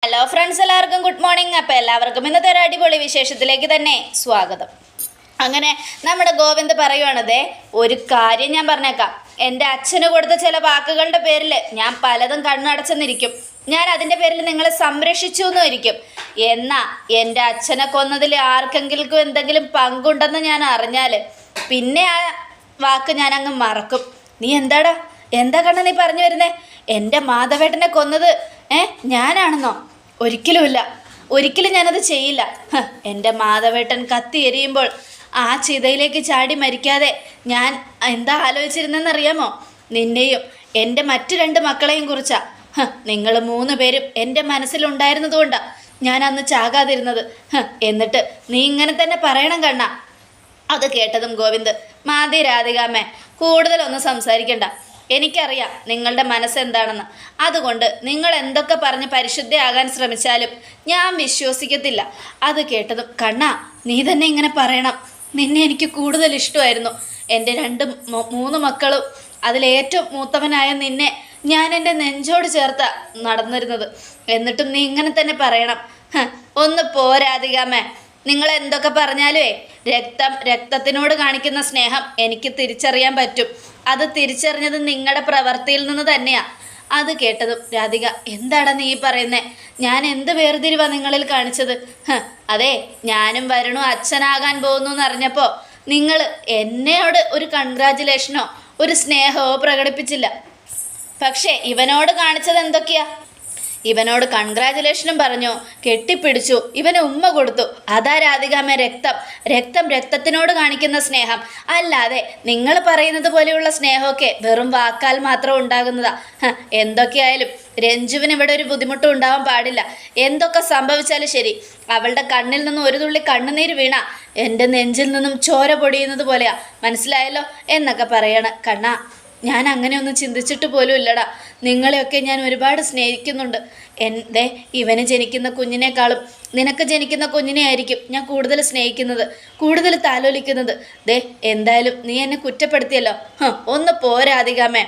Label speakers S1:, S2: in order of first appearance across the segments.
S1: Hello friends, എല്ലാവർക്കും good morning. അപ്പോൾ എല്ലാവർക്കും ഇന്നത്തെ ഒരു അടിപൊളി വിശേഷത്തിലേക്ക് തന്നെ സ്വാഗതം. അങ്ങനെ നമ്മുടെ ഗോവിന്ദ് പറയുവാണതേ, ഒരു കാര്യം ഞാൻ പറഞ്ഞേക്കാം. എൻ്റെ അച്ഛന് കൊടുത്ത ചില വാക്കുകളുടെ പേരിൽ ഞാൻ പലതും കണ്ണടച്ചെന്നിരിക്കും. ഞാൻ അതിൻ്റെ പേരിൽ നിങ്ങളെ സംരക്ഷിച്ചു എന്നും ഇരിക്കും. എന്നാൽ എൻ്റെ അച്ഛനെ കൊന്നതിൽ ആർക്കെങ്കിലും എന്തെങ്കിലും പങ്കുണ്ടെന്ന് ഞാൻ അറിഞ്ഞാൽ പിന്നെ ആ വാക്ക് ഞാൻ അങ്ങ് മറക്കും. നീ എന്താ കണ്ണ നീ പറഞ്ഞു വരുന്നേ? എൻ്റെ മാധവേട്ടനെ കൊന്നത് ഞാനാണെന്നോ? ഒരിക്കലുമില്ല, ഒരിക്കലും ഞാനത് ചെയ്യില്ല. എൻ്റെ മാധവേട്ടൻ കത്തി എരിയുമ്പോൾ ആ ചിതയിലേക്ക് ചാടി മരിക്കാതെ ഞാൻ എന്താ ആലോചിച്ചിരുന്നെന്നറിയാമോ? നിന്നെയും എൻ്റെ മറ്റു 2 മക്കളെയും കുറിച്ചാ. നിങ്ങൾ 3 പേരും എൻ്റെ മനസ്സിലുണ്ടായിരുന്നതുകൊണ്ടാണ് ഞാൻ അന്ന് ചാകാതിരുന്നത്. എന്നിട്ട് നീ ഇങ്ങനെ തന്നെ പറയണം കണ്ണ. അത് കേട്ടതും ഗോവിന്ദ്, മാതി രാധികാമ്മേ, കൂടുതലൊന്നും സംസാരിക്കണ്ട. എനിക്കറിയാം നിങ്ങളുടെ മനസ്സെന്താണെന്ന്. അതുകൊണ്ട് നിങ്ങൾ എന്തൊക്കെ പറഞ്ഞ് പരിശുദ്ധയാകാൻ ശ്രമിച്ചാലും ഞാൻ വിശ്വസിക്കത്തില്ല. അത് കേട്ടതും, കണ്ണാ നീ തന്നെ ഇങ്ങനെ പറയണം. നിന്നെ എനിക്ക് കൂടുതൽ ഇഷ്ടമായിരുന്നു. എൻ്റെ 3 മക്കളും അതിലേറ്റവും മൂത്തവനായ നിന്നെ ഞാൻ എൻ്റെ നെഞ്ചോട് ചേർത്ത നടന്നിരുന്നത്. എന്നിട്ടും നീ ഇങ്ങനെ തന്നെ പറയണം. ഒന്ന് പോരാധികാമേ. നിങ്ങൾ എന്തൊക്കെ പറഞ്ഞാലുവേ രക്തത്തിനോട് കാണിക്കുന്ന സ്നേഹം എനിക്ക് തിരിച്ചറിയാൻ പറ്റും. അത് തിരിച്ചറിഞ്ഞത് നിങ്ങളുടെ പ്രവൃത്തിയിൽ നിന്ന് തന്നെയാ. അത് കേട്ടതും രാധിക, എന്താടാ നീ പറയുന്നേ? ഞാൻ എന്ത് വേർതിരിവാ നിങ്ങളിൽ കാണിച്ചത്? അതെ, ഞാനും വരുണും അച്ഛനാകാൻ പോകുന്നു എന്നറിഞ്ഞപ്പോൾ നിങ്ങൾ എന്നോട് ഒരു കൺഗ്രാജുലേഷനോ ഒരു സ്നേഹമോ പ്രകടിപ്പിച്ചില്ല. പക്ഷേ ഇവനോട് കാണിച്ചത് എന്തൊക്കെയാ? ഇവനോട് കൺഗ്രാജുലേഷനും പറഞ്ഞു, കെട്ടിപ്പിടിച്ചു, ഇവന് ഉമ്മ കൊടുത്തു. അതാ രാധികാമ്മ രക്തത്തിനോട് കാണിക്കുന്ന സ്നേഹം. അല്ലാതെ നിങ്ങൾ പറയുന്നത് പോലെയുള്ള സ്നേഹമൊക്കെ വെറും വാക്കാൽ മാത്രം ഉണ്ടാകുന്നതാ. എന്തൊക്കെയായാലും രഞ്ജുവിന് ഇവിടെ ഒരു ബുദ്ധിമുട്ടും ഉണ്ടാവാൻ പാടില്ല. എന്തൊക്കെ സംഭവിച്ചാലും ശരി, അവളുടെ കണ്ണിൽ നിന്നും ഒരു തുള്ളി കണ്ണുനീര് വീണ എൻ്റെ നെഞ്ചിൽ നിന്നും ചോര പൊടിയുന്നത് പോലെയാ. മനസ്സിലായല്ലോ എന്നൊക്കെ പറയണം. കണ്ണാ, ഞാൻ അങ്ങനെയൊന്നും ചിന്തിച്ചിട്ട് പോലും ഇല്ലടാ. നിങ്ങളെയൊക്കെ ഞാൻ ഒരുപാട് സ്നേഹിക്കുന്നുണ്ട്. ഇവന് ജനിക്കുന്ന കുഞ്ഞിനേക്കാളും നിനക്ക് ജനിക്കുന്ന കുഞ്ഞിനെ ആയിരിക്കും ഞാൻ കൂടുതൽ സ്നേഹിക്കുന്നത്, കൂടുതൽ താലോലിക്കുന്നത്. എന്തായാലും നീ എന്നെ കുറ്റപ്പെടുത്തിയല്ലോ. ഒന്ന് പോരാധികാമേ.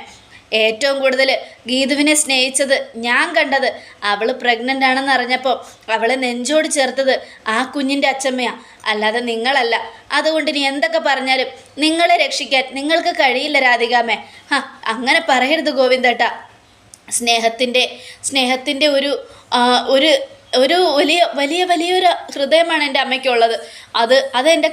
S1: ഏറ്റവും കൂടുതൽ ഗീതുവിനെ സ്നേഹിച്ചത് ഞാൻ കണ്ടത് അവൾ പ്രഗ്നൻ്റ് ആണെന്ന് അറിഞ്ഞപ്പോൾ അവളെ നെഞ്ചോട് ചേർത്തത് ആ കുഞ്ഞിൻ്റെ അച്ചമ്മയാണ്, അല്ലാതെ നിങ്ങളല്ല. അതുകൊണ്ട് ഇനി എന്തൊക്കെ പറഞ്ഞാലും നിങ്ങളെ രക്ഷിക്കാൻ നിങ്ങൾക്ക് കഴിയില്ല രാധികാമേ. അങ്ങനെ പറയരുത് ഗോവിന്ദേട്ടാ. സ്നേഹത്തിൻ്റെ ഒരു ഒരു വലിയൊരു ഹൃദയമാണ് എൻ്റെ അമ്മയ്ക്കുള്ളത്. അത് എൻ്റെ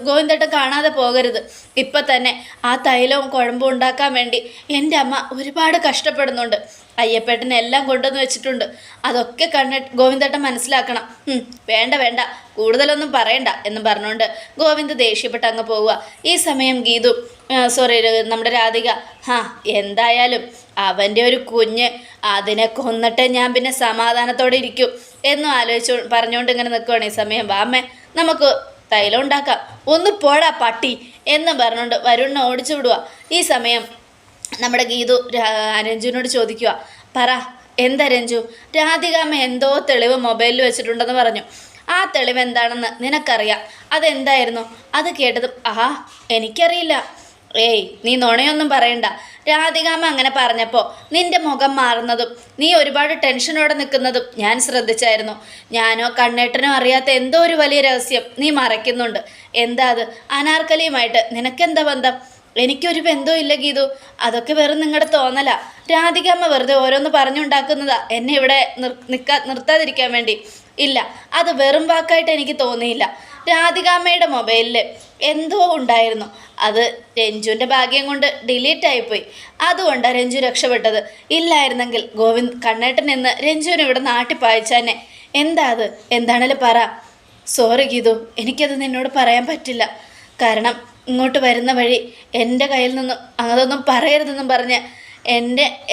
S1: ഗോവിന്ദേട്ടൻ കാണാതെ പോകരുത്. ഇപ്പം തന്നെ ആ തൈലവും കുഴമ്പും ഉണ്ടാക്കാൻ വേണ്ടി എൻ്റെ അമ്മ ഒരുപാട് കഷ്ടപ്പെടുന്നുണ്ട്. അയ്യപ്പേട്ടനെ എല്ലാം കൊണ്ടുവന്ന് വെച്ചിട്ടുണ്ട്. അതൊക്കെ ഗോവിന്ദേട്ടൻ മനസ്സിലാക്കണം. വേണ്ട കൂടുതലൊന്നും പറയണ്ട എന്ന് പറഞ്ഞുകൊണ്ട് ഗോവിന്ദ് ദേഷ്യപ്പെട്ട് അങ്ങ് പോവുക. ഈ സമയം ഗീതു നമ്മുടെ രാധിക, എന്തായാലും അവൻ്റെ ഒരു കുഞ്ഞ്, അതിനെ കൊന്നിട്ട് ഞാൻ പിന്നെ സമാധാനത്തോടെ ഇരിക്കും എന്നും പറഞ്ഞുകൊണ്ട് ഇങ്ങനെ നിൽക്കുവാണ്. ഈ സമയം വാമ്മേ, നമുക്ക് തൈലം ഉണ്ടാക്കാം, ഒന്ന് പോടാ പട്ടി എന്ന് പറഞ്ഞുകൊണ്ട് വരുണിനെ ഓടിച്ചു വിടുക. ഈ സമയം നമ്മുടെ ഗീതു രഞ്ജുവിനോട് ചോദിക്കുക, പറ എന്താ രഞ്ജു? രാധികാമ്മ എന്തോ തെളിവ് മൊബൈലിൽ വെച്ചിട്ടുണ്ടെന്ന് പറഞ്ഞു. ആ തെളിവ് എന്താണെന്ന് നിനക്കറിയാം. അതെന്തായിരുന്നു? അത് കേട്ടതും, എനിക്കറിയില്ല. നീ നുണയൊന്നും പറയണ്ട. രാധികാമ്മ അങ്ങനെ പറഞ്ഞപ്പോൾ നിന്റെ മുഖം മാറുന്നതും നീ ഒരുപാട് ടെൻഷനോടെ നിൽക്കുന്നതും ഞാൻ ശ്രദ്ധിച്ചായിരുന്നു. ഞാനോ കണ്ണേട്ടനോ അറിയാത്ത എന്തോ ഒരു വലിയ രഹസ്യം നീ മറയ്ക്കുന്നുണ്ട്. എന്താ അത്? അനാർക്കലിയുമായിട്ട് നിനക്കെന്താ ബന്ധം? എനിക്കൊരു ബന്ധവും ഇല്ല ഗീതു. അതൊക്കെ വെറും നിങ്ങളുടെ തോന്നല. രാധികാമ്മ വെറുതെ ഓരോന്ന് പറഞ്ഞുണ്ടാക്കുന്നതാ എന്നെ ഇവിടെ നിർത്താതിരിക്കാൻ വേണ്ടി. ഇല്ല, അത് വെറും വാക്കായിട്ട് എനിക്ക് തോന്നിയില്ല. രാധികാമ്മയുടെ മൊബൈലിൽ എന്തോ ഉണ്ടായിരുന്നു. അത് രഞ്ജുവിൻ്റെ ഭാഗ്യം കൊണ്ട് ഡിലീറ്റ് ആയിപ്പോയി. അതുകൊണ്ടാണ് രഞ്ജു രക്ഷപ്പെട്ടത്. ഇല്ലായിരുന്നെങ്കിൽ കണ്ണേട്ടൻ എന്ന് രഞ്ജുവിനെ ഇവിടെ നാട്ടിൽ പായിച്ചാനെ. എന്താ അത്? എന്താണേലും പറ. സോറി ഗീതു, എനിക്കത് നിന്നോട് പറയാൻ പറ്റില്ല. കാരണം ഇങ്ങോട്ട് വരുന്ന വഴി എൻ്റെ കയ്യിൽ നിന്നും അതൊന്നും പറയരുതെന്നും പറഞ്ഞ്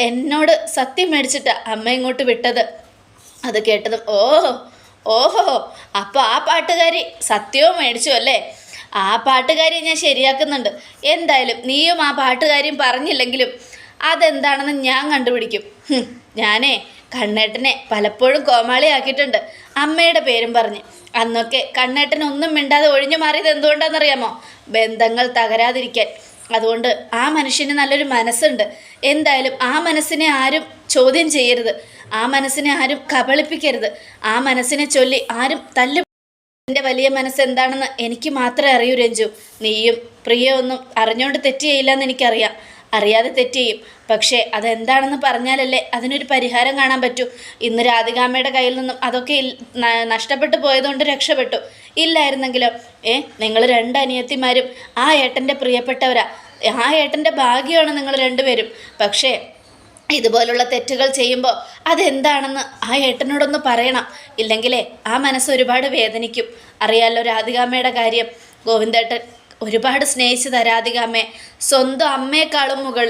S1: എന്നോട് സത്യം മേടിച്ചിട്ടാണ് അമ്മ ഇങ്ങോട്ട് വിട്ടത്. അത് കേട്ടതും, ഓഹോ അപ്പോൾ ആ പാട്ടുകാരി സത്യവും മേടിച്ചു അല്ലേ? ആ പാട്ടുകാരിയെ ഞാൻ ശരിയാക്കുന്നുണ്ട്. എന്തായാലും നീയും ആ പാട്ടുകാരിയും പറഞ്ഞില്ലെങ്കിലും അതെന്താണെന്ന് ഞാൻ കണ്ടുപിടിക്കും. ഞാനേ കണ്ണേട്ടനെ പലപ്പോഴും കോമാളിയാക്കിയിട്ടുണ്ട് അമ്മയുടെ പേരും പറഞ്ഞ്. അന്നൊക്കെ കണ്ണേട്ടൻ ഒന്നും മിണ്ടാതെ ഒഴിഞ്ഞു മാറിയത് എന്തുകൊണ്ടാണെന്നറിയാമോ? ബന്ധങ്ങൾ തകരാതിരിക്കാൻ. അതുകൊണ്ട് ആ മനുഷ്യന് നല്ലൊരു മനസ്സുണ്ട്. എന്തായാലും ആ മനസ്സിനെ ആരും ചോദ്യം ചെയ്യരുത്, ആ മനസ്സിനെ ആരും കബളിപ്പിക്കരുത്, ആ മനസ്സിനെ ചൊല്ലി ആരും എൻ്റെ വലിയ മനസ്സ് എന്താണെന്ന് എനിക്ക് മാത്രമേ അറിയൂ രഞ്ജു. നീയും പ്രിയ ഒന്നും അറിഞ്ഞുകൊണ്ട് തെറ്റ് ചെയ്യില്ലെന്ന് എനിക്കറിയാം, അറിയാതെ തെറ്റ് ചെയ്യും. പക്ഷേ അതെന്താണെന്ന് പറഞ്ഞാലല്ലേ അതിനൊരു പരിഹാരം കാണാൻ പറ്റൂ. ഇന്ന് രാധികാമ്മയുടെ കയ്യിൽ നിന്നും അതൊക്കെ നഷ്ടപ്പെട്ടു പോയതുകൊണ്ട് രക്ഷപ്പെട്ടു. ഇല്ലായിരുന്നെങ്കിലോ നിങ്ങൾ രണ്ട് അനിയത്തിമാരും ആ ഏട്ടൻ്റെ പ്രിയപ്പെട്ടവരാ, ആ ഏട്ടൻ്റെ ഭാഗ്യമാണ് നിങ്ങൾ രണ്ടുപേരും. പക്ഷേ ഇതുപോലുള്ള തെറ്റുകൾ ചെയ്യുമ്പോൾ അതെന്താണെന്ന് ആ ഏട്ടനോടൊന്ന് പറയണം. ഇല്ലെങ്കിലേ ആ മനസ്സ് ഒരുപാട് വേദനിക്കും. അറിയാലോ രാധികാമ്മയുടെ കാര്യം. ഗോവിന്ദേട്ടൻ ഒരുപാട് സ്നേഹിച്ചതാ രാധികാമ്മയെ, സ്വന്തം അമ്മയെക്കാളും മുകൾ.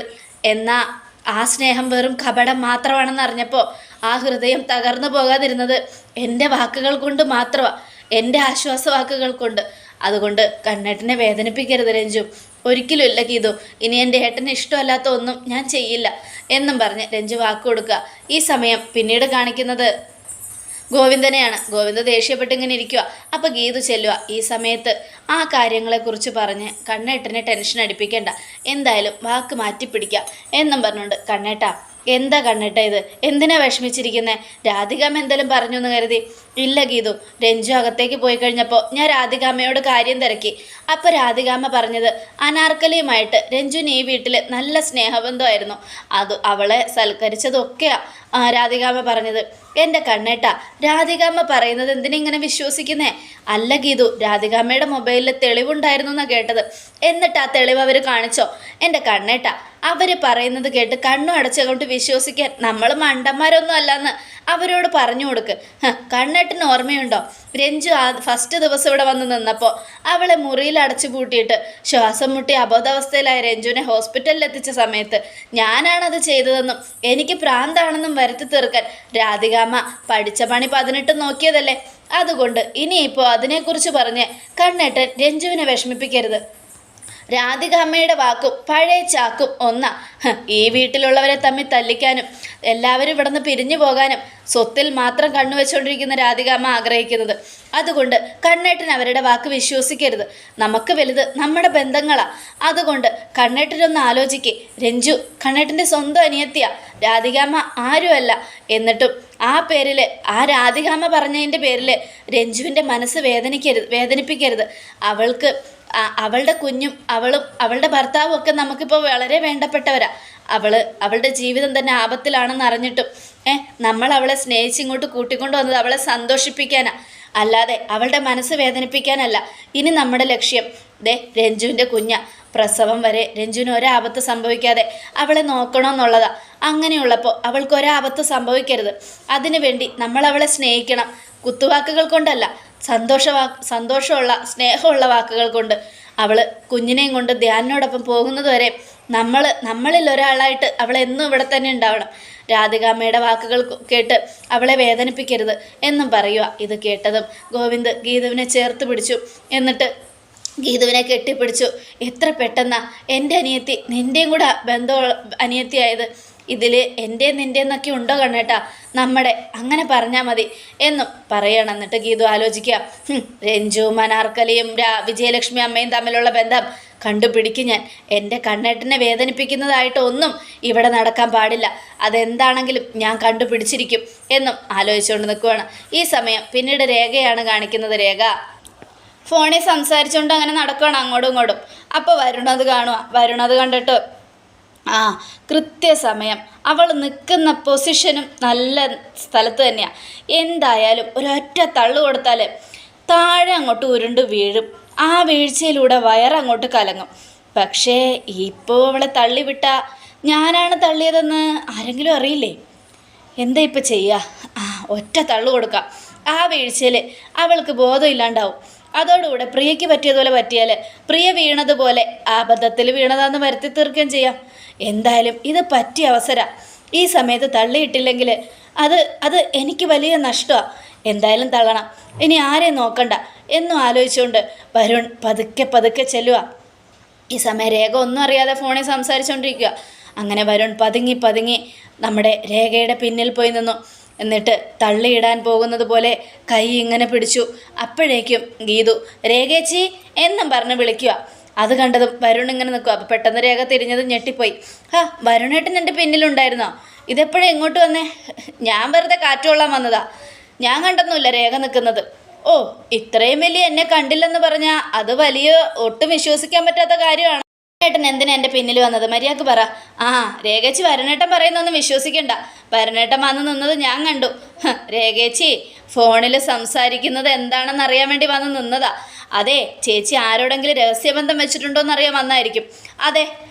S1: എന്നാൽ ആ സ്നേഹം വെറും കപടം മാത്രമാണെന്ന് അറിഞ്ഞപ്പോൾ ആ ഹൃദയം തകർന്നു പോകാതിരുന്നത് എൻ്റെ വാക്കുകൾ കൊണ്ട് മാത്രമാണ്, എൻ്റെ ആശ്വാസവാക്കുകൾ കൊണ്ട്. അതുകൊണ്ട് കണ്ണേട്ടനെ വേദനിപ്പിക്കരുത് രഞ്ജു. ഒരിക്കലും ഇല്ല ഗീതു, ഇനി എൻ്റെ ഏട്ടന് ഇഷ്ടമല്ലാത്ത ഒന്നും ഞാൻ ചെയ്യില്ല എന്നും പറഞ്ഞ് രഞ്ജു വാക്ക് കൊടുക്കുക. ഈ സമയം പിന്നീട് കാണിക്കുന്നത് ഗോവിന്ദനെയാണ്. ഗോവിന്ദ ദേഷ്യപ്പെട്ടിങ്ങനെ ഇരിക്കുക. അപ്പോൾ ഗീതു ചെല്ലുക. ഈ സമയത്ത് ആ കാര്യങ്ങളെക്കുറിച്ച് പറഞ്ഞ് കണ്ണേട്ടനെ ടെൻഷൻ അടിപ്പിക്കേണ്ട, എന്തായാലും വാക്ക് മാറ്റിപ്പിടിക്കാം എന്നും പറഞ്ഞുകൊണ്ട് കണ്ണേട്ടാ എന്താ കണ്ണേട്ട ഇത്, എന്തിനാ വിഷമിച്ചിരിക്കുന്നത്? രാധികാമ്മ എന്തെങ്കിലും പറഞ്ഞു എന്ന് കരുതി? ഇല്ല ഗീതു, രഞ്ജു അകത്തേക്ക് പോയി കഴിഞ്ഞപ്പോൾ ഞാൻ രാധികാമ്മയോട് കാര്യം തിരക്കി. അപ്പോൾ രാധികാമ്മ പറഞ്ഞത് അനാർക്കലിയുമായിട്ട് രഞ്ജുവിന് ഈ വീട്ടിൽ നല്ല സ്നേഹബന്ധമായിരുന്നു, അവളെ സൽക്കരിച്ചതൊക്കെയാണ് രാധികാമ്മ പറഞ്ഞത്. എൻ്റെ കണ്ണേട്ട, രാധികാമ്മ പറയുന്നത് എന്തിനിങ്ങനെ വിശ്വസിക്കുന്നേ? അല്ല ഗീതു, രാധികാമ്മയുടെ മൊബൈലിൽ തെളിവുണ്ടായിരുന്നു എന്നാണ് കേട്ടത്. എന്നിട്ട് ആ തെളിവ് അവർ കാണിച്ചോ? എൻ്റെ കണ്ണേട്ട, അവർ പറയുന്നത് കേട്ട് കണ്ണും അടച്ചുകൊണ്ട് വിശ്വസിക്കാൻ നമ്മൾ മണ്ടന്മാരൊന്നും അല്ലെന്ന് അവരോട് പറഞ്ഞു കൊടുക്ക്. കണ്ണേട്ടന് ഓർമ്മയുണ്ടോ, രഞ്ജു ഫസ്റ്റ് ദിവസം ഇവിടെ വന്ന് നിന്നപ്പോൾ അവളെ മുറിയിൽ അടച്ചു പൂട്ടിയിട്ട് ശ്വാസം മുട്ടി അബോധാവസ്ഥയിലായ രഞ്ജുവിനെ ഹോസ്പിറ്റലിൽ എത്തിച്ച സമയത്ത് ഞാനാണത് ചെയ്തതെന്നും എനിക്ക് പ്രാന്താണെന്നും വരുത്തി തീർക്കാൻ രാധികാമ്മ പഠിച്ച പണി 18 നോക്കിയതല്ലേ. അതുകൊണ്ട് ഇനിയിപ്പോൾ അതിനെക്കുറിച്ച് പറഞ്ഞ് കണ്ണേട്ടൻ രഞ്ജുവിനെ വിഷമിപ്പിക്കരുത്. രാധികാമ്മയുടെ വാക്കും പഴയ ചാക്കും ഒന്നാ. ഈ വീട്ടിലുള്ളവരെ തമ്മിൽ തല്ലിക്കാനും എല്ലാവരും ഇവിടെ നിന്ന് പിരിഞ്ഞു പോകാനും സ്വത്തിൽ മാത്രം കണ്ണുവെച്ചുകൊണ്ടിരിക്കുന്ന രാധികാമ്മ ആഗ്രഹിക്കുന്നത്. അതുകൊണ്ട് കണ്ണേട്ടൻ അവരുടെ വാക്ക് വിശ്വസിക്കരുത്. നമുക്ക് വലുത് നമ്മുടെ ബന്ധങ്ങളാണ്. അതുകൊണ്ട് കണ്ണേട്ടനൊന്ന് ആലോചിക്കേ. രഞ്ജു കണ്ണേട്ടൻ്റെ സ്വന്തം അനിയത്തിയാ, രാധികാമ്മ ആരുമല്ല. എന്നിട്ടും ആ പേരിൽ, ആ രാധികാമ്മ പറഞ്ഞതിൻ്റെ പേരിൽ രഞ്ജുവിൻ്റെ മനസ്സ് വേദനിപ്പിക്കരുത്. അവളുടെ കുഞ്ഞും അവളും അവളുടെ ഭർത്താവും ഒക്കെ നമുക്കിപ്പോൾ വളരെ വേണ്ടപ്പെട്ടവരാ. അവളുടെ ജീവിതം തന്നെ ആപത്തിലാണെന്ന് അറിഞ്ഞിട്ടും നമ്മൾ അവളെ സ്നേഹിച്ച് ഇങ്ങോട്ട് കൂട്ടിക്കൊണ്ടു വന്നത് അവളെ സന്തോഷിപ്പിക്കാനാ, അല്ലാതെ അവളുടെ മനസ്സ് വേദനിപ്പിക്കാനല്ല. ഇനി നമ്മുടെ ലക്ഷ്യം രഞ്ജുവിൻ്റെ കുഞ്ഞ പ്രസവം വരെ രഞ്ജുവിന് ഒരാപത്ത് സംഭവിക്കാതെ അവളെ നോക്കണമെന്നുള്ളതാ. അങ്ങനെയുള്ളപ്പോൾ അവൾക്ക് ഒരാപത്ത് സംഭവിക്കരുത്. അതിനുവേണ്ടി നമ്മൾ അവളെ സ്നേഹിക്കണം. കുത്തുവാക്കുകൾ കൊണ്ടല്ല, സന്തോഷമുള്ള സ്നേഹമുള്ള വാക്കുകൾ കൊണ്ട്. അവൾ കുഞ്ഞിനെയും കൊണ്ട് ധ്യാനോടൊപ്പം പോകുന്നത് വരെ നമ്മളിൽ ഒരാളായിട്ട് അവളെന്നും ഇവിടെ തന്നെ ഉണ്ടാവണം. രാധികാമ്മയുടെ വാക്കുകൾ കേട്ട് അവളെ വേദനിപ്പിക്കരുത് എന്നും പറയുക. ഇത് കേട്ടതും ഗോവിന്ദ് ഗീതുവിനെ ചേർത്ത് പിടിച്ചു. എന്നിട്ട് ഗീതുവിനെ കെട്ടിപ്പിടിച്ചു. എത്ര പെട്ടെന്നാ എൻ്റെ അനിയത്തി നിൻ്റെയും കൂടെ ബന്ധമുള്ള അനിയത്തിയായത്. ഇതിൽ എൻ്റെ നിൻ്റെ എന്നൊക്കെ ഉണ്ടോ കണ്ണേട്ടാ? നമ്മുടെ അങ്ങനെ പറഞ്ഞാൽ മതി എന്നും പറയണം. എന്നിട്ട് ഗീതു ആലോചിക്കുക, രഞ്ജുവും അനാർക്കലിയും വിജയലക്ഷ്മി അമ്മയും തമ്മിലുള്ള ബന്ധം കണ്ടുപിടിക്കും ഞാൻ. എൻ്റെ കണ്ണേട്ടനെ വേദനിപ്പിക്കുന്നതായിട്ട് ഒന്നും ഇവിടെ നടക്കാൻ പാടില്ല. അതെന്താണെങ്കിലും ഞാൻ കണ്ടുപിടിച്ചിരിക്കും എന്നും ആലോചിച്ചുകൊണ്ട് നിൽക്കുകയാണ്. ഈ സമയം പിന്നീട് രേഖയാണ് കാണിക്കുന്നത്. രേഖ ഫോണിൽ സംസാരിച്ചുകൊണ്ട് അങ്ങനെ നടക്കുകയാണ് അങ്ങോട്ടും ഇങ്ങോട്ടും. അപ്പോൾ വരുണത് കണ്ടിട്ട് കൃത്യസമയം അവൾ നിൽക്കുന്ന പൊസിഷനും നല്ല സ്ഥലത്ത് തന്നെയാണ്. എന്തായാലും ഒരൊറ്റ തള്ളു കൊടുത്താൽ താഴെ അങ്ങോട്ട് ഉരുണ്ട് വീഴും. ആ വീഴ്ചയിലൂടെ വയറങ്ങോട്ട് കലങ്ങും. പക്ഷേ ഇപ്പോൾ അവളെ തള്ളിവിട്ട ഞാനാണ് തള്ളിയതെന്ന് ആരെങ്കിലും അറിയില്ലേ? എന്താ ഇപ്പം ചെയ്യുക? ഒറ്റ തള്ളു കൊടുക്കാം. ആ വീഴ്ചയിൽ അവൾക്ക് ബോധമില്ലാണ്ടാവും. അതോടുകൂടെ പ്രിയയ്ക്ക് പറ്റിയതുപോലെ പറ്റിയാൽ പ്രിയ വീണതുപോലെ അബദ്ധത്തിൽ വീണതാന്ന് വരുത്തി തീർക്കുകയും ചെയ്യാം. എന്തായാലും ഇത് പറ്റിയ അവസരം. ഈ സമയത്ത് തള്ളിയിട്ടില്ലെങ്കിൽ അത് എനിക്ക് വലിയ നഷ്ടമാണ്. എന്തായാലും തള്ളണം, ഇനി ആരെയും നോക്കണ്ട എന്നും ആലോചിച്ചുകൊണ്ട് വരുൺ പതുക്കെ ചെല്ലുക. ഈ സമയം രേഖ ഒന്നും അറിയാതെ ഫോണിൽ സംസാരിച്ചുകൊണ്ടിരിക്കുക. അങ്ങനെ വരുൺ പതുങ്ങി നമ്മുടെ രേഖയുടെ പിന്നിൽ പോയി നിന്നു. എന്നിട്ട് തള്ളിയിടാൻ പോകുന്നത് പോലെ കൈ ഇങ്ങനെ പിടിച്ചു. അപ്പോഴേക്കും ഗീതു രേഖേച്ചി എന്നും പറഞ്ഞ് വിളിക്കുക. അത് കണ്ടതും വരുൺ ഇങ്ങനെ നിൽക്കും. അപ്പോൾ പെട്ടെന്ന് രേഖ തിരിഞ്ഞത് ഞെട്ടിപ്പോയി. വരുണേട്ടൻ എൻ്റെ പിന്നിലുണ്ടായിരുന്നോ? ഇതെപ്പോഴും എങ്ങോട്ട് വന്നേ? ഞാൻ വെറുതെ കാറ്റ് കൊള്ളാൻ വന്നതാ, ഞാൻ കണ്ടൊന്നുമില്ല രേഖ നിൽക്കുന്നത്. ഓ, ഇത്രയും വലിയ എന്നെ കണ്ടില്ലെന്ന് പറഞ്ഞാൽ അത് വലിയ ഒട്ടും വിശ്വസിക്കാൻ പറ്റാത്ത കാര്യമാണ്. വരുണേട്ടൻ എന്തിനാ എൻ്റെ പിന്നിൽ വന്നത്? മര്യാദക്ക് പറ. രേഖേച്ചി വരുണേട്ടൻ പറയുന്നൊന്നും വിശ്വസിക്കണ്ട. വരുണേട്ടൻ വന്ന് നിന്നത് ഞാൻ കണ്ടു. രേഖേച്ചി ഫോണിൽ സംസാരിക്കുന്നത് എന്താണെന്ന് അറിയാൻ വേണ്ടി വന്ന് നിന്നതാ. അതെ, ചേച്ചി ആരോടെങ്കിലും രഹസ്യബന്ധം വെച്ചിട്ടുണ്ടോ എന്നറിയാൻ വന്നായിരിക്കും. അതെ,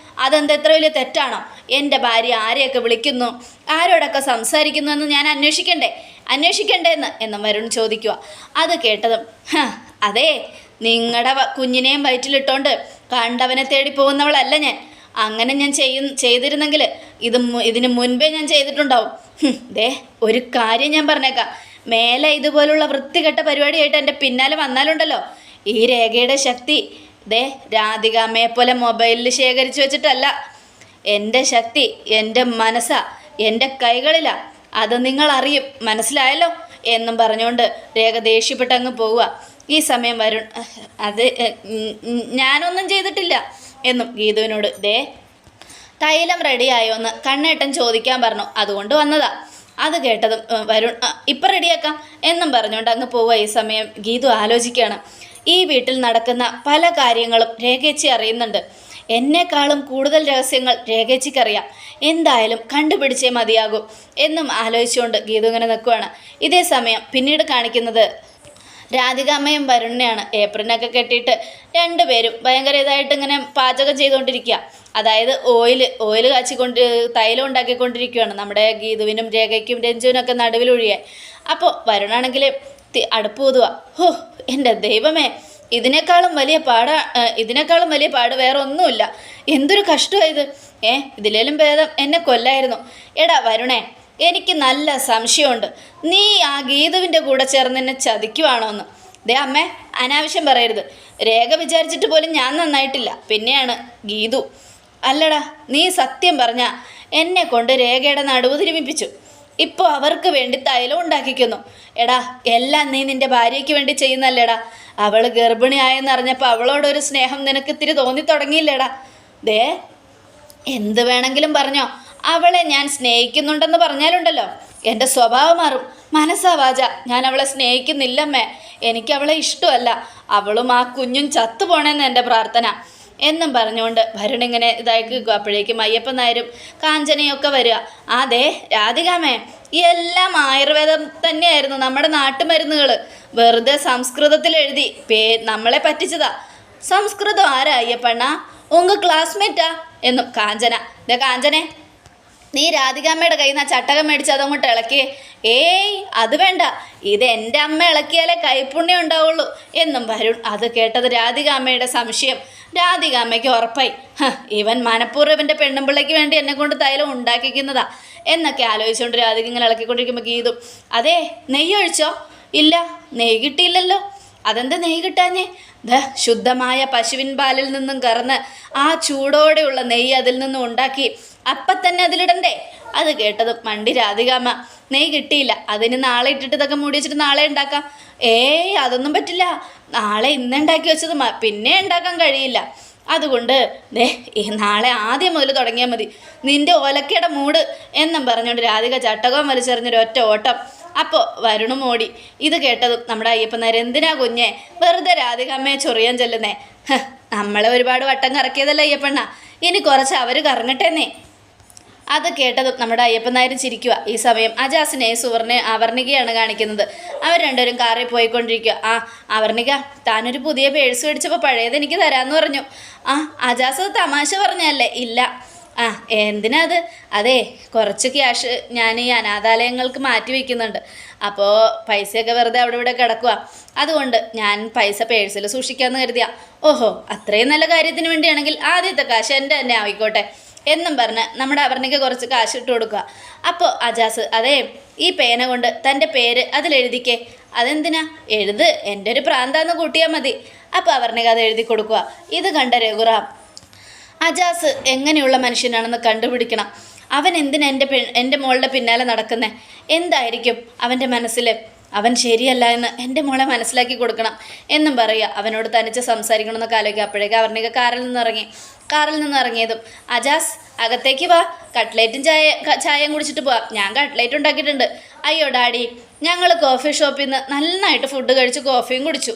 S1: അതെന്താ എത്ര വലിയ തെറ്റാണോ? എൻ്റെ ഭാര്യ ആരെയൊക്കെ വിളിക്കുന്നു, ആരോടൊക്കെ സംസാരിക്കുന്നു എന്ന് ഞാൻ അന്വേഷിക്കണ്ടേന്ന് എന്നും വരുൺ ചോദിക്കുക. അത് കേട്ടതും അതെ, നിങ്ങളുടെ കുഞ്ഞിനെയും വയറ്റിലിട്ടോണ്ട് കണ്ടവനെ തേടി പോകുന്നവളല്ല ഞാൻ. അങ്ങനെ ഞാൻ ചെയ്തിരുന്നെങ്കിൽ ഇതിന് മുൻപേ ഞാൻ ചെയ്തിട്ടുണ്ടാവും. ദേ, ഒരു കാര്യം ഞാൻ പറഞ്ഞേക്കാം, മേലെ ഇതുപോലുള്ള വൃത്തികെട്ട പരിപാടിയായിട്ട് എൻ്റെ പിന്നാലെ വന്നാലുണ്ടല്ലോ, ഈ രേഖയുടെ ശക്തി ദേ രാധികാമ്മയെ പോലെ മൊബൈലിൽ ശേഖരിച്ചു വെച്ചിട്ടല്ല. എൻ്റെ ശക്തി എൻ്റെ മനസ്സാ, എൻ്റെ കൈകളിലാ. അത് നിങ്ങൾ അറിയും, മനസ്സിലായല്ലോ എന്നും പറഞ്ഞുകൊണ്ട് രേഖ ദേഷ്യപ്പെട്ട് അങ്ങ് പോവുക. ഈ സമയം വരുൺ ഞാനൊന്നും ചെയ്തിട്ടില്ല എന്നും ഗീതുവിനോട് ദേ തൈലം റെഡിയായോന്ന് കണ്ണേട്ടൻ ചോദിക്കാൻ പറഞ്ഞു, അതുകൊണ്ട് വന്നതാ. അത് കേട്ടതും വരുൺ ഇപ്പം റെഡിയാക്കാം എന്നും പറഞ്ഞുകൊണ്ട് അങ്ങ് പോവുക. ഈ സമയം ഗീതു ആലോചിക്കുകയാണ്, ഈ വീട്ടിൽ നടക്കുന്ന പല കാര്യങ്ങളും രേഖേച്ചി അറിയുന്നുണ്ട്. എന്നെക്കാളും കൂടുതൽ രഹസ്യങ്ങൾ രേഖേച്ചിക്കറിയാം. എന്തായാലും കണ്ടുപിടിച്ചേ മതിയാകും എന്നും ആലോചിച്ചുകൊണ്ട് ഗീതു ഇങ്ങനെ നിൽക്കുകയാണ്. ഇതേ സമയം പിന്നീട് കാണിക്കുന്നത് രാധികാമ്മയും വരുണിനെയാണ്. ഏപ്രിനൊക്കെ കെട്ടിയിട്ട് രണ്ടുപേരും ഭയങ്കര ഇതായിട്ട് ഇങ്ങനെ പാചകം ചെയ്തുകൊണ്ടിരിക്കുക. അതായത് ഓയിൽ കാച്ചിക്കൊണ്ട് തൈലം ഉണ്ടാക്കിക്കൊണ്ടിരിക്കുകയാണ് നമ്മുടെ ഗീതുവിനും രേഖയ്ക്കും രഞ്ജുവിനൊക്കെ നടുവിലൊഴിയാൻ. അപ്പോൾ വരുണാണെങ്കിൽ അടുപ്പ് ഊതുക. എൻ്റെ ദൈവമേ, ഇതിനേക്കാളും വലിയ പാട് വേറെ ഒന്നുമില്ല. എന്തൊരു കഷ്ടമായത്. ഇതിലേലും ഭേദം എന്നെ കൊല്ലായിരുന്നു. എടാ വരുണേ, എനിക്ക് നല്ല സംശയമുണ്ട്, നീ ആ ഗീതുവിൻ്റെ കൂടെ ചേർന്ന് എന്നെ ചതിക്കുവാണോ എന്ന്. ദേ അമ്മേ, അനാവശ്യം പറയരുത്. രേഖ വിചാരിച്ചിട്ട് പോലും ഞാൻ നന്നായിട്ടില്ല, പിന്നെയാണ് ഗീതു. അല്ലടാ, നീ സത്യം പറഞ്ഞ എന്നെ കൊണ്ട് രേഖയുടെ നടുവ് തിരുമിപ്പിച്ചു. ഇപ്പോൾ അവർക്ക് വേണ്ടി തൈലം ഉണ്ടാക്കിക്കുന്നു. എടാ, എല്ലാം നീ നിൻ്റെ ഭാര്യയ്ക്ക് വേണ്ടി ചെയ്യുന്നല്ലേടാ. അവൾ ഗർഭിണിയായെന്നറിഞ്ഞപ്പോൾ അവളോടൊരു സ്നേഹം നിനക്ക് ഇത്തിരി തോന്നി തുടങ്ങിയില്ലേടാ. ദേ, എന്ത് വേണമെങ്കിലും പറഞ്ഞോ, അവളെ ഞാൻ സ്നേഹിക്കുന്നുണ്ടെന്ന് പറഞ്ഞാലുണ്ടല്ലോ എൻ്റെ സ്വഭാവം മാറും. മനസ്സാ വാച ഞാൻ അവളെ സ്നേഹിക്കുന്നില്ലമ്മേ. എനിക്കവളെ ഇഷ്ടമല്ല. അവളും ആ കുഞ്ഞും ചത്തുപോണെന്ന് എൻ്റെ പ്രാർത്ഥന എന്നും പറഞ്ഞുകൊണ്ട് വരുണിങ്ങനെ ഇതാക്കി. അപ്പോഴേക്കും അയ്യപ്പൻ നായരും കാഞ്ചനയൊക്കെ വരിക. അതെ രാധികാമേ, എല്ലാം ആയുർവേദം തന്നെയായിരുന്നു, നമ്മുടെ നാട്ടുമരുന്നുകൾ. വെറുതെ സംസ്കൃതത്തിൽ എഴുതി നമ്മളെ പറ്റിച്ചതാ. സംസ്കൃതം ആരാ അയ്യപ്പണ്ണ? ഉങ്ക ക്ലാസ്മേറ്റാ എന്നും കാഞ്ചന. ദേ കാഞ്ചനെ, നീ രാധികാമ്മയുടെ കയ്യിൽ നിന്ന് ആ ചട്ടകം മേടിച്ച് അതങ്ങോട്ട് ഇളക്കിയേ. അത് വേണ്ട, ഇത് എൻ്റെ അമ്മ ഇളക്കിയാലേ കൈപ്പുണ്യം ഉണ്ടാവുള്ളൂ എന്നും വരുൺ. അത് കേട്ടത് രാധികാമ്മയുടെ സംശയം രാധികാമ്മയ്ക്ക് ഉറപ്പായി. ഇവൻ മനഃപൂർവ്വം ഇവൻ്റെ പെണ്ണുമ്പിള്ളയ്ക്ക് വേണ്ടി എന്നെ കൊണ്ട് തൈലം ഉണ്ടാക്കിക്കുന്നതാ എന്നൊക്കെ ആലോചിച്ചുകൊണ്ട് രാധിക ഇങ്ങനെ ഇളക്കിക്കൊണ്ടിരിക്കുമ്പോൾ ഗീതു, അതെ നെയ്യ് ഒഴിച്ചോ? ഇല്ല, നെയ്യ് കിട്ടിയില്ലല്ലോ. അതെന്താ നെയ്യ് കിട്ടാഞ്ഞേ? ശുദ്ധമായ പശുവിൻ പാലിൽ നിന്നും കറന്ന് ആ ചൂടോടെയുള്ള നെയ്യ് അതിൽ നിന്നും ഉണ്ടാക്കി അപ്പം തന്നെ അതിലിടണ്ടേ. അത് കേട്ടതും മണ്ടി രാധികാമ്മ, നെയ്യ് കിട്ടിയില്ല, അതിന് നാളെ ഇട്ടിട്ട് ഇതൊക്കെ മൂടി വെച്ചിട്ട് നാളെ ഉണ്ടാക്കാം. അതൊന്നും പറ്റില്ല, നാളെ ഇന്നുണ്ടാക്കി വെച്ചത് പിന്നെ ഉണ്ടാക്കാൻ കഴിയില്ല. അതുകൊണ്ട് നാളെ ആദ്യം മുതൽ തുടങ്ങിയാൽ മതി, നിൻ്റെ ഒലക്കയുടെ മൂട് എന്നും പറഞ്ഞുകൊണ്ട് രാധിക ചട്ടകവും വലിച്ചെറിഞ്ഞൊരൊറ്റ ഓട്ടം. അപ്പോൾ വരുണും ഓടി. ഇത് കേട്ടതും നമ്മുടെ അയ്യപ്പനാർ, എന്തിനാ കുഞ്ഞെ വെറുതെ രാധികാമ്മയെ ചൊറിയാൻ ചെല്ലുന്നേ? നമ്മളെ ഒരുപാട് വട്ടം കറക്കിയതല്ല അയ്യപ്പണ്ണ, ഇനി കുറച്ച് അവർ കറങ്ങട്ടേന്നേ. അത് കേട്ടതും നമ്മുടെ അയ്യപ്പൻ നായർ ചിരിക്കുക. ഈ സമയം അജാസിനെ അവർണികയാണ് കാണിക്കുന്നത്. അവർ രണ്ടുപേരും കാറിൽ പോയിക്കൊണ്ടിരിക്കുക. അവർണിക, താനൊരു പുതിയ പേഴ്സ് മേടിച്ചപ്പോൾ പഴയത് എനിക്ക് തരാമെന്ന് പറഞ്ഞു. അജാസ് തമാശ പറഞ്ഞല്ലേ? ഇല്ല. എന്തിനാ അത്? അതെ, കുറച്ച് ക്യാഷ് ഞാൻ ഈ അനാഥാലയങ്ങൾക്ക് മാറ്റി വയ്ക്കുന്നുണ്ട്. അപ്പോൾ പൈസയൊക്കെ വെറുതെ അവിടെ ഇവിടെ കിടക്കുക, അതുകൊണ്ട് ഞാൻ പൈസ പേഴ്സിൽ സൂക്ഷിക്കാമെന്ന് കരുതിയാ. ഓഹോ, അത്രയും നല്ല കാര്യത്തിന് വേണ്ടിയാണെങ്കിൽ ആദ്യത്തെ കാശ് എൻ്റെ തന്നെ ആയിക്കോട്ടെ എന്നും പറഞ്ഞ് നമ്മുടെ അവർണിക്ക് കുറച്ച് കാശ് ഇട്ട് കൊടുക്കുക. അപ്പോൾ അജാസ്, അതെ ഈ പേന കൊണ്ട് തൻ്റെ പേര് അതിലെഴുതിക്കേ. അതെന്തിനാ? എഴുത്, എൻ്റെ ഒരു പ്രാന്താന്ന് കൂട്ടിയാൽ മതി. അപ്പോൾ അവർണിക അത് എഴുതി കൊടുക്കുക. ഇത് കണ്ട രഘുറാം, അജാസ് എങ്ങനെയുള്ള മനുഷ്യനാണെന്ന് കണ്ടുപിടിക്കണം. അവൻ എന്തിനാ എൻ്റെ മോളുടെ പിന്നാലെ നടക്കുന്നേ? എന്തായിരിക്കും അവൻ്റെ മനസ്സിൽ? അവൻ ശരിയല്ല എന്ന് എൻ്റെ മോളെ മനസ്സിലാക്കി കൊടുക്കണം എന്നും പറയുക. അവനോട് തനിച്ച് സംസാരിക്കണമെന്നൊക്കെ ആലോചിക്കുക. അപ്പോഴേക്കും അവർണിക കാറിൽ നിന്ന് ഇറങ്ങിയതും അജാസ് അകത്തേക്ക് വാ, കട്ട്ലേറ്റും ചായയും കുടിച്ചിട്ട് പോവാം. ഞാൻ കട്ട്ലേറ്റ് ഉണ്ടാക്കിയിട്ടുണ്ട്. അയ്യോ ഡാഡി, ഞങ്ങൾ കോഫി ഷോപ്പിൽ നിന്ന് നന്നായിട്ട് ഫുഡ് കഴിച്ച് കോഫിയും കുടിച്ചു.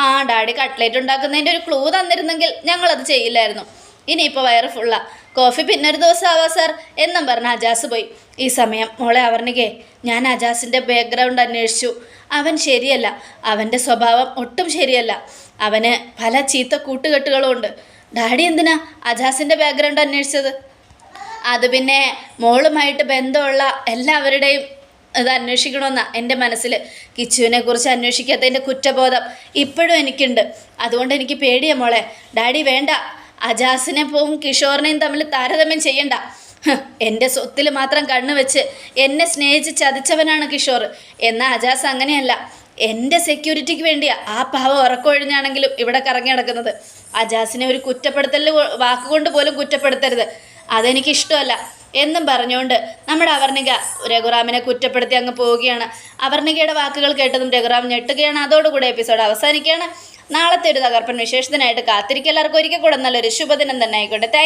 S1: ആ ഡാഡി കട്ട്ലേറ്റ് ഉണ്ടാക്കുന്നതിൻ്റെ ഒരു ക്ലൂ തന്നിരുന്നെങ്കിൽ ഞങ്ങളത് ചെയ്യില്ലായിരുന്നു. ഇനിയിപ്പോൾ വയറ് ഫുള്ളാ, കോഫി പിന്നൊരു ദിവസം ആവാ സാർ എന്നും പറഞ്ഞ് അജാസ് പോയി. ഈ സമയം മോളെ അവർണികെ, ഞാൻ അജാസിൻ്റെ ബാക്ക്ഗ്രൗണ്ട് അന്വേഷിച്ചു. അവൻ ശരിയല്ല, അവൻ്റെ സ്വഭാവം ഒട്ടും ശരിയല്ല. അവന് പല ചീത്ത കൂട്ടുകെട്ടുകളും ഉണ്ട്. ഡാഡി എന്തിനാ അജാസിൻ്റെ ബാക്ക്ഗ്രൗണ്ട് അന്വേഷിച്ചത്? അത് പിന്നെ മോളുമായിട്ട് ബന്ധമുള്ള എല്ലാവരുടെയും ഇത് അന്വേഷിക്കണമെന്നാണ് എൻ്റെ മനസ്സിൽ. കിച്ചുവിനെ കുറിച്ച് അന്വേഷിക്കാത്തതിൻ്റെ കുറ്റബോധം ഇപ്പോഴും എനിക്കുണ്ട്. അതുകൊണ്ട് എനിക്ക് പേടിയാ മോളെ. ഡാഡി വേണ്ട, അജാസിനെ പോവും കിഷോറിനെയും തമ്മിൽ താരതമ്യം ചെയ്യണ്ട. എൻ്റെ സ്വത്തിൽ മാത്രം കണ്ണുവെച്ച് എന്നെ സ്നേഹിച്ച് ചതിച്ചവനാണ് കിഷോർ. എന്നാൽ അജാസ് അങ്ങനെയല്ല. എൻ്റെ സെക്യൂരിറ്റിക്ക് വേണ്ടിയാ ആ പാവം ഉറക്കമൊഴിഞ്ഞാണെങ്കിലും ഇവിടെ കറങ്ങി നടക്കുന്നത്. അജാസിനെ ഒരു കുറ്റപ്പെടുത്തൽ വാക്കുകൊണ്ട് പോലും കുറ്റപ്പെടുത്തരുത്, അതെനിക്കിഷ്ടമല്ല എന്നും പറഞ്ഞുകൊണ്ട് നമ്മുടെ അവർണിക രഘുറാമിനെ കുറ്റപ്പെടുത്തി അങ്ങ് പോവുകയാണ്. അവർണികയുടെ വാക്കുകൾ കേട്ടതും രഘുറാം ഞെട്ടുകയാണ്. അതോടുകൂടി എപ്പിസോഡ് അവസാനിക്കുകയാണ്. നാളത്തെ ഒരു തകർപ്പൻ വിശേഷത്തിനായിട്ട് കാത്തിരിക്കുക. എല്ലാവർക്കും ഒരിക്കൽ കൂടെ നല്ലൊരു ശുഭദിനം തന്നെ ആയിക്കോട്ടെ.